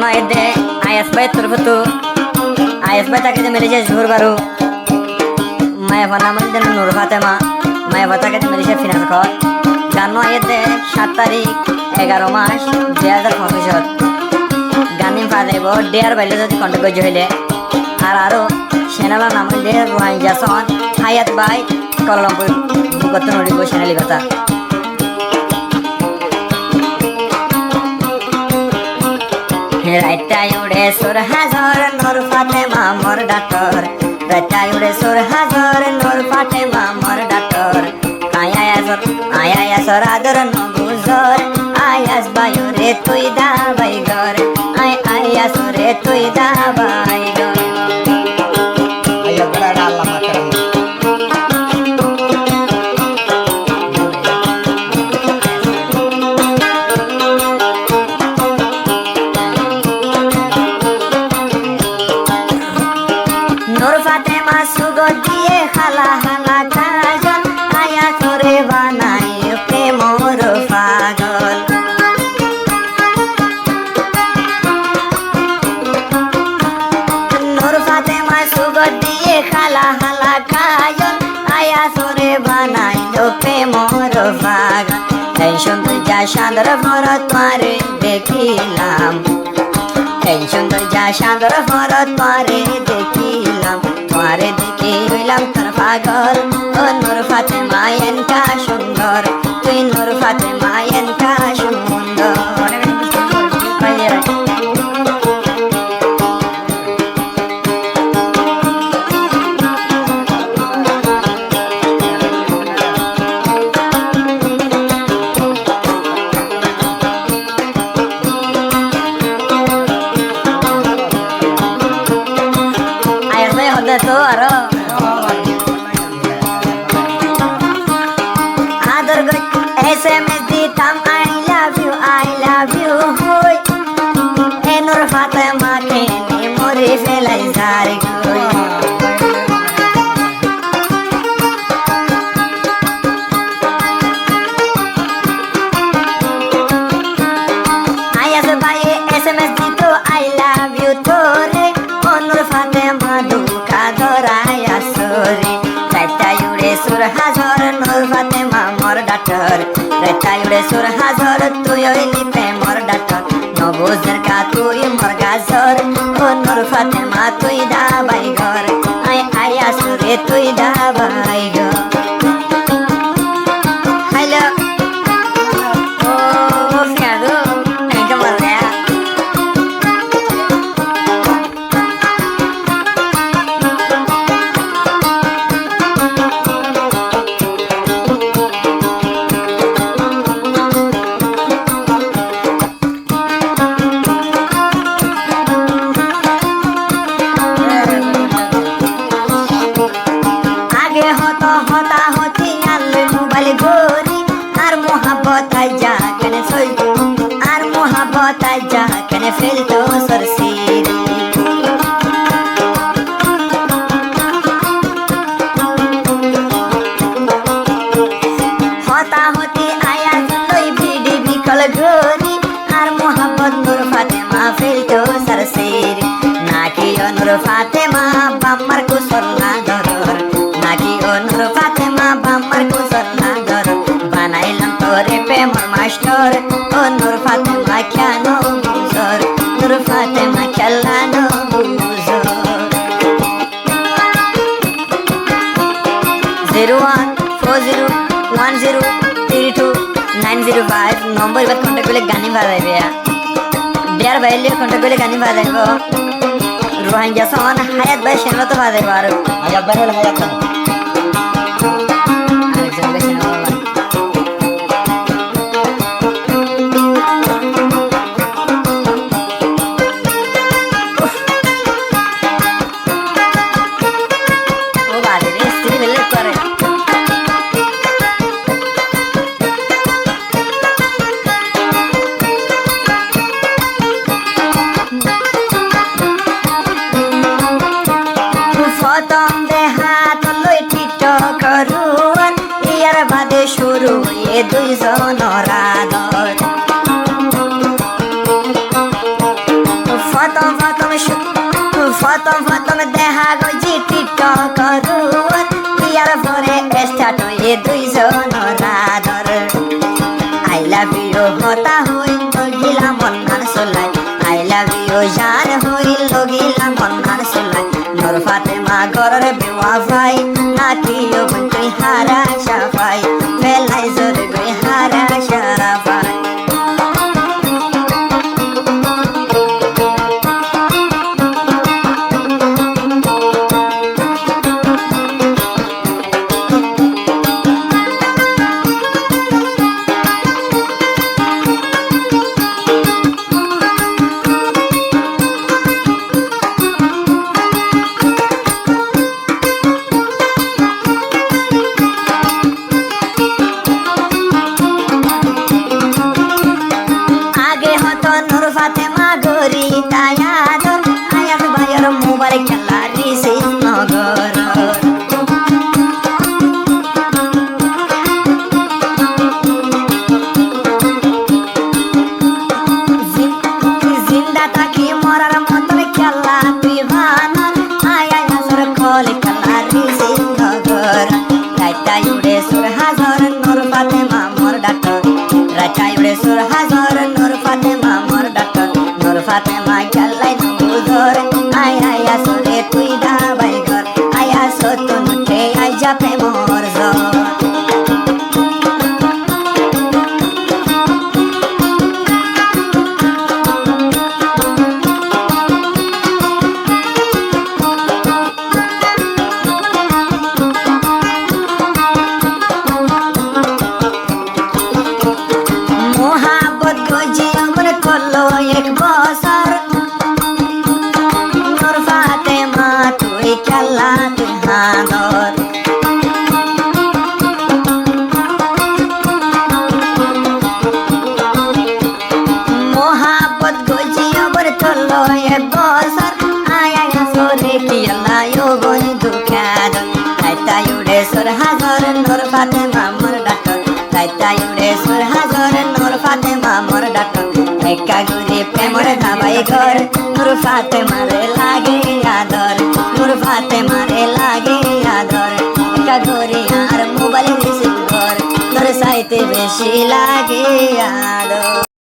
মাইদে আয়াস ভাই তোর ফটো আয়াস ভাই তাকে মেরেছে জোর বারো মায়া ভানা মধ্যে নূর ফাতেমা মায়া ভাতাকে মেরেছে ফিনান্স কর গান আইতে 7 তারিখ 11 মাস 2025 গানিম ফাদেব ডেয়ার বাইলে যদি কন্টাক্ট হইলে আরো চ্যানেল নাম হইলে রোহান জাসন হায়াত ভাই কলমপুর মুগত নড়িব চ্যানেলি কথা রাইটাই উড়ে সুর হাজর নূর ফাতেমা মোর ডাক্তার রাইটাই উড়ে সুর হাজর নূর ফাতেমা মোর ডাক্তার আয়া সর আদর নগুজর আয়াস বায়ু রে তুই দা বাই ঘর আয়া সরে তুই দা বাই ঘর আয়া বড় আল্লাহ মাতার নূর ফাতেমা সুগো দিয়ে খালা হালা কাজল আয়া করে বানাই প্রেম মোর পাগল নূর ফাতেমা সুগো দিয়ে খালা হালা কাজল আয়া করে বানাই প্রেম মোর পাগল এই সুন্দর যা সাদর ভরত মারে দেখিলাম এই সুন্দর যা সাদর ভরত মারে দেখিলাম মারে দেখে হইলাম তোর পাগল ও নূর ফাতেমা এনকা সুন্দর তুই নূর ফাতেমা এনকা সুন্দর তো আরো আদর SMS দিতাম আই লাভ ইউ হই এ নূর ফাতেমা কে মরে ফেলাই যার গই আয়াস ভাই SMS দিত আই লাভ ইউ তোরে ও নূর ফাতেমা দুকা ধরায়া সরে রাইটাই উড়ে সুর হাজর নূর ফাতেমা মোর ডাক্তার রাইটাই উড়ে সুর হাজর তুই হইলি প্রেমর ডাক্তার নবুজের কা তুই মোর গাজর ও নূর ফাতেমা তুই দাবাই ঘর আয়া সুরে তুই দাবাই ঘর হ্যালো ও ফেরো কেমন বললে যা কেন ফেলতো সরসির হতা হতে আয়া লই ভিডি বিকল ঘরি আর মোহাম্মদ নূর ফাতেমা ফেলতো সরসির নাকি নূর ফাতেমা বাম্মার কুসর না ধর নাকি নূর ফাতেমা বাম্মার কুসর না ধর বানাইলাম তোরে প্রেমর মাস্টার ও নূর ফাতেমা কেন বুঝর নূর ফাতেমা কেলানো বুঝর 01401032905 নম্বর বাদ কন্টাক্ট করলে গানি বাজাইবে ডিয়ার ভাইলে কন্টাক্ট করলে গানি বাজাইব রোহান জাসন হায়াত ভাই চ্যানেল তো বাজাইব আর হায়াত ভাই হলো হায়াত শুরু এ দুইজন রাধর প্রথম দেখা গইছি টিকটক করুন ইয়ার পরে স্টার্ট হয়ে দুইজন রাধর আই লাভ ইউ হতা হই লগিলা মন্নার সোলাই আই লাভ ইউ জান হই লগিলা মন্নার সোলাই নূর ফাতেমা গরর বেওয়াফাই নাকিও বন্তুই হারা সাফাই বেলাই জোর গই হারা সাফাই নূর ফাতেমা গরি তায়াদর আয়াত ভাইয়ের মোবাইল খেলা রিসি নগর জিন্দা থাকি মরার মতন খেলা তুই ভানর আয়াই হাসর খোলে খেলা রিসি নগর রাইতাই উড়ে সুর হাজর নূর ফাতেমা মোর ডাক্তার রাইতাই উড়ে সুর হাজর নূর ফাতেমা ফাতেমা খেলাই নবুধর আয় আয়া সোরে তুই দাবাই ঘর আয়া সতুন উঠে আই যা প্রেমর জ্বর মোহাবত গজি আমর করলো এক বছর নূর ফাতেমা তুই খেলা তুই হাঁদর মোহাবত গজি আমর করলো এক বছর আয়া সোরে কিলা ইউ বন্ধু খাদর তাই উড়ে সুর হাজর নূর ফাতেমা মোর ডাক্তার তাই উড়ে সুর হাজর নূর ফাতেমা মোর ডাক্তার একা গুরি প্রেমর ধাবাই ঘর নূর ফাতেমারে লাগে আদর নূর ফাতেমারে লাগে আদর একা গুরি আর মোবাইল রিসিভ ঘর তোর সাইতে বেশি লাগে আদর।